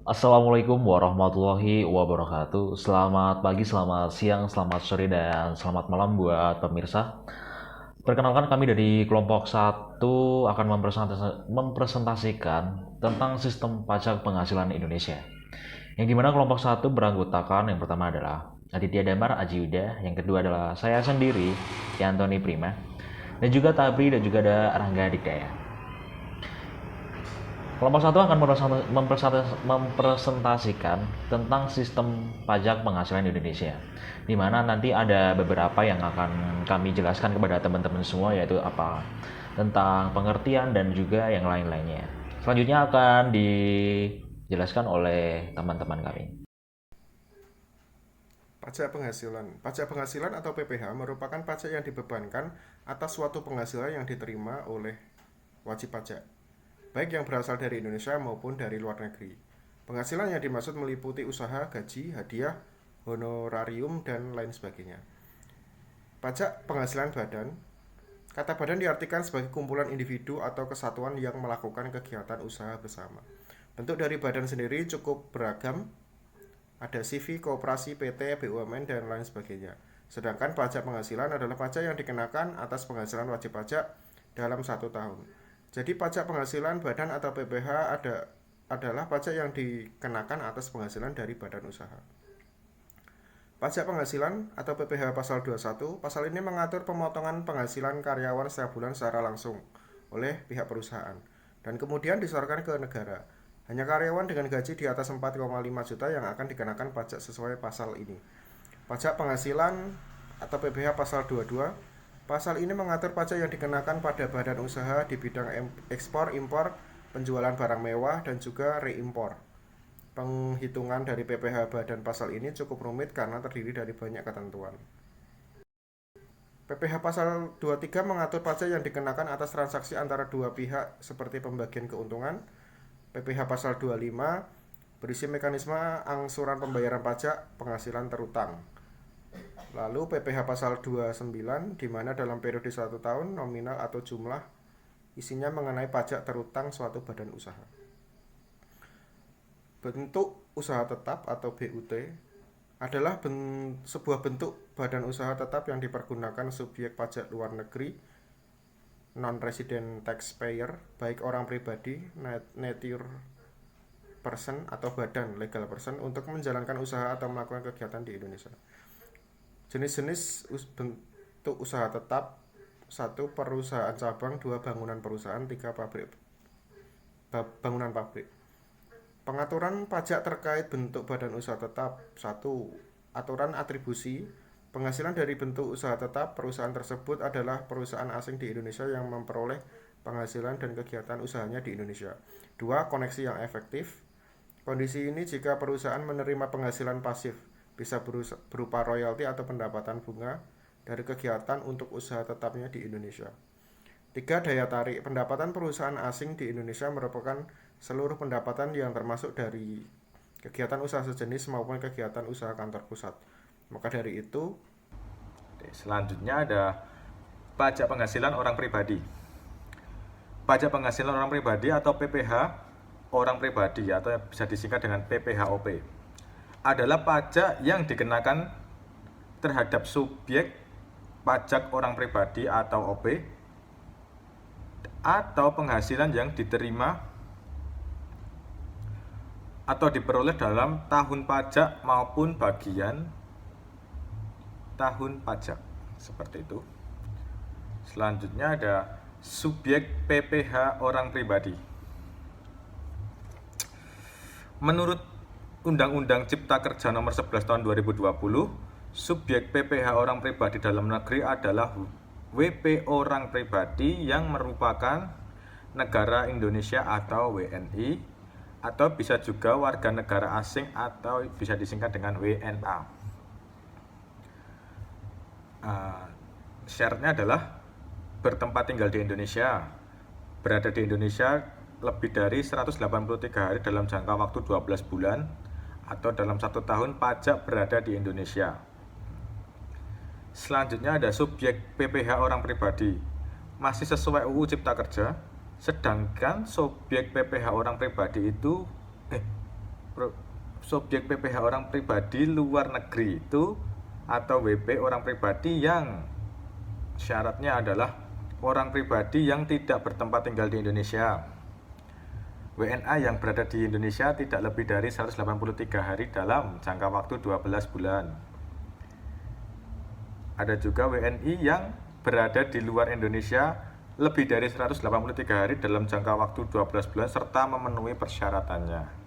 Assalamualaikum warahmatullahi wabarakatuh. Selamat pagi, selamat siang, selamat sore, dan selamat malam buat pemirsa. Perkenalkan kami dari kelompok satu akan mempresentasikan tentang sistem pajak penghasilan Indonesia. Yang dimana kelompok satu beranggotakan yang pertama adalah Aditya Damar Aji Yuda, yang kedua adalah saya sendiri, Yantoni Prima, dan juga Tabri dan juga ada Rangga Dikdaya. Kelompok satu akan mempresentasikan tentang sistem pajak penghasilan Indonesia, di mana nanti ada beberapa yang akan kami jelaskan kepada teman-teman semua, yaitu apa tentang pengertian dan juga yang lain-lainnya. Selanjutnya akan dijelaskan oleh teman-teman kami. Pajak penghasilan. Pajak penghasilan atau PPh merupakan pajak yang dibebankan atas suatu penghasilan yang diterima oleh wajib pajak, baik yang berasal dari Indonesia maupun dari luar negeri. Penghasilan yang dimaksud meliputi usaha, gaji, hadiah, honorarium, dan lain sebagainya. Pajak penghasilan badan. Kata badan diartikan sebagai kumpulan individu atau kesatuan yang melakukan kegiatan usaha bersama. Bentuk dari badan sendiri cukup beragam, ada CV, koperasi, PT, BUMN, dan lain sebagainya. Sedangkan pajak penghasilan adalah pajak yang dikenakan atas penghasilan wajib pajak dalam 1 tahun. Jadi pajak penghasilan badan atau PPh adalah pajak yang dikenakan atas penghasilan dari badan usaha. Pajak penghasilan atau PPh pasal 21, pasal ini mengatur pemotongan penghasilan karyawan setiap bulan secara langsung oleh pihak perusahaan dan kemudian disetorkan ke negara. Hanya karyawan dengan gaji di atas 4,5 juta yang akan dikenakan pajak sesuai pasal ini. Pajak penghasilan atau PPh pasal 22, pasal ini mengatur pajak yang dikenakan pada badan usaha di bidang ekspor, impor, penjualan barang mewah, dan juga reimpor. Penghitungan dari PPh badan pasal ini cukup rumit karena terdiri dari banyak ketentuan. PPh pasal 23 mengatur pajak yang dikenakan atas transaksi antara dua pihak seperti pembagian keuntungan. PPh pasal 25 berisi mekanisme angsuran pembayaran pajak penghasilan terutang. Lalu PPh pasal 29 di mana dalam periode 1 tahun nominal atau jumlah isinya mengenai pajak terutang suatu badan usaha. Bentuk usaha tetap atau BUT adalah sebuah bentuk badan usaha tetap yang dipergunakan subjek pajak luar negeri non-resident taxpayer, baik orang pribadi, nature person atau badan legal person untuk menjalankan usaha atau melakukan kegiatan di Indonesia. Jenis-jenis bentuk usaha tetap: 1. Perusahaan cabang, 2. Bangunan perusahaan, 3. Bangunan pabrik. Pengaturan pajak terkait bentuk badan usaha tetap. 1. Aturan atribusi. Penghasilan dari bentuk usaha tetap perusahaan tersebut adalah perusahaan asing di Indonesia yang memperoleh penghasilan dan kegiatan usahanya di Indonesia. 2. Koneksi yang efektif. Kondisi ini jika perusahaan menerima penghasilan pasif, bisa berupa royalti atau pendapatan bunga dari kegiatan untuk usaha tetapnya di Indonesia. 3. Daya tarik. Pendapatan perusahaan asing di Indonesia merupakan seluruh pendapatan yang termasuk dari kegiatan usaha sejenis maupun kegiatan usaha kantor pusat. Maka dari itu, selanjutnya ada pajak penghasilan orang pribadi. Pajak penghasilan orang pribadi atau PPh orang pribadi atau bisa disingkat dengan PPHOP adalah pajak yang dikenakan terhadap subjek pajak orang pribadi atau OP atau penghasilan yang diterima atau diperoleh dalam tahun pajak maupun bagian tahun pajak, seperti itu. Selanjutnya ada subjek PPh orang pribadi. Menurut Undang-Undang Cipta Kerja Nomor 11 Tahun 2020, subjek PPh orang pribadi dalam negeri adalah WP orang pribadi yang merupakan negara Indonesia atau WNI, atau bisa juga warga negara asing atau bisa disingkat dengan WNA. Syaratnya adalah bertempat tinggal di Indonesia, berada di Indonesia lebih dari 183 hari dalam jangka waktu 12 bulan, atau dalam 1 tahun pajak berada di Indonesia. Selanjutnya ada subjek PPh orang pribadi, masih sesuai UU Cipta Kerja, sedangkan subjek PPh orang pribadi itu subjek PPh orang pribadi luar negeri itu atau WP orang pribadi yang syaratnya adalah orang pribadi yang tidak bertempat tinggal di Indonesia. WNA yang berada di Indonesia tidak lebih dari 183 hari dalam jangka waktu 12 bulan. Ada juga WNI yang berada di luar Indonesia lebih dari 183 hari dalam jangka waktu 12 bulan serta memenuhi persyaratannya.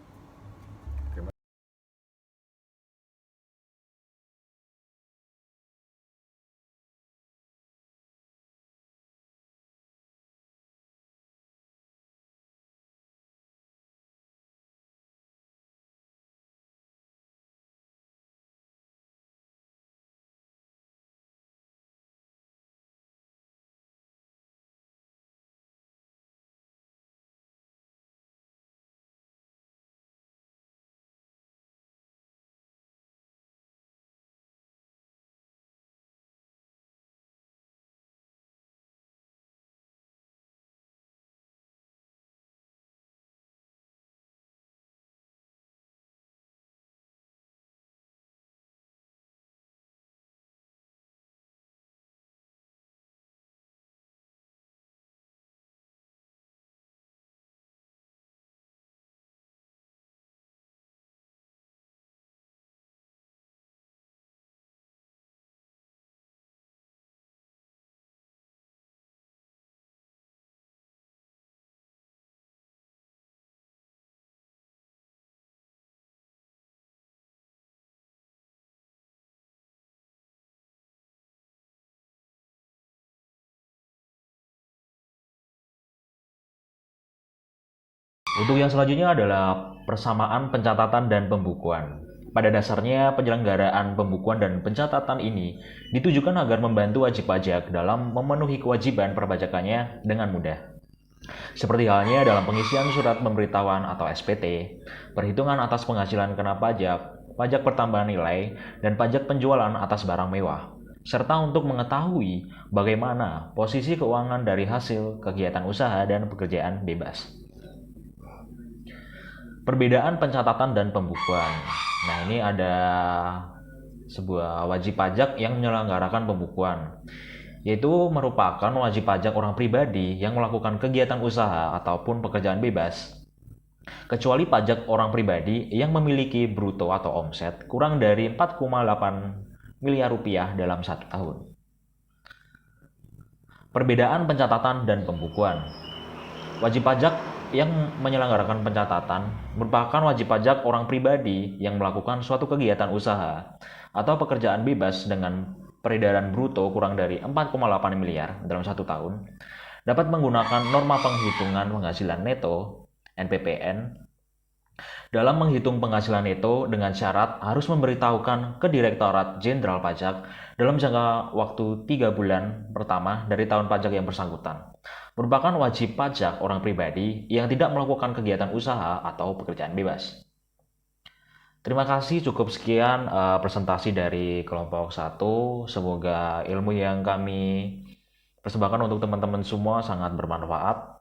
Untuk yang selanjutnya adalah persamaan pencatatan dan pembukuan. Pada dasarnya, penyelenggaraan pembukuan dan pencatatan ini ditujukan agar membantu wajib pajak dalam memenuhi kewajiban perpajakannya dengan mudah. Seperti halnya dalam pengisian surat pemberitahuan atau SPT, perhitungan atas penghasilan kena pajak, pajak pertambahan nilai, dan pajak penjualan atas barang mewah, serta untuk mengetahui bagaimana posisi keuangan dari hasil kegiatan usaha dan pekerjaan bebas. Perbedaan pencatatan dan pembukuan. Nah, ini ada sebuah wajib pajak yang menyelenggarakan pembukuan, yaitu merupakan wajib pajak orang pribadi yang melakukan kegiatan usaha ataupun pekerjaan bebas, kecuali pajak orang pribadi yang memiliki bruto atau omset kurang dari 4,8 miliar rupiah dalam 1 tahun. Perbedaan pencatatan dan pembukuan. Wajib pajak yang menyelenggarakan pencatatan merupakan wajib pajak orang pribadi yang melakukan suatu kegiatan usaha atau pekerjaan bebas dengan peredaran bruto kurang dari 4,8 miliar dalam 1 tahun, dapat menggunakan norma penghitungan penghasilan neto (NPPN) dalam menghitung penghasilan neto dengan syarat harus memberitahukan ke Direktorat Jenderal Pajak dalam jangka waktu 3 bulan pertama dari tahun pajak yang bersangkutan. Merupakan wajib pajak orang pribadi yang tidak melakukan kegiatan usaha atau pekerjaan bebas. Terima kasih, cukup sekian presentasi dari kelompok 1. Semoga ilmu yang kami persembahkan untuk teman-teman semua sangat bermanfaat.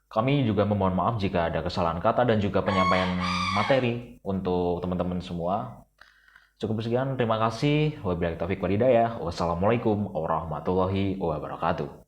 Kami juga memohon maaf jika ada kesalahan kata dan juga penyampaian materi untuk teman-teman semua. Cukup sekian, terima kasih. Wabillahi taufiq wal hidayah. Wassalamualaikum warahmatullahi wabarakatuh.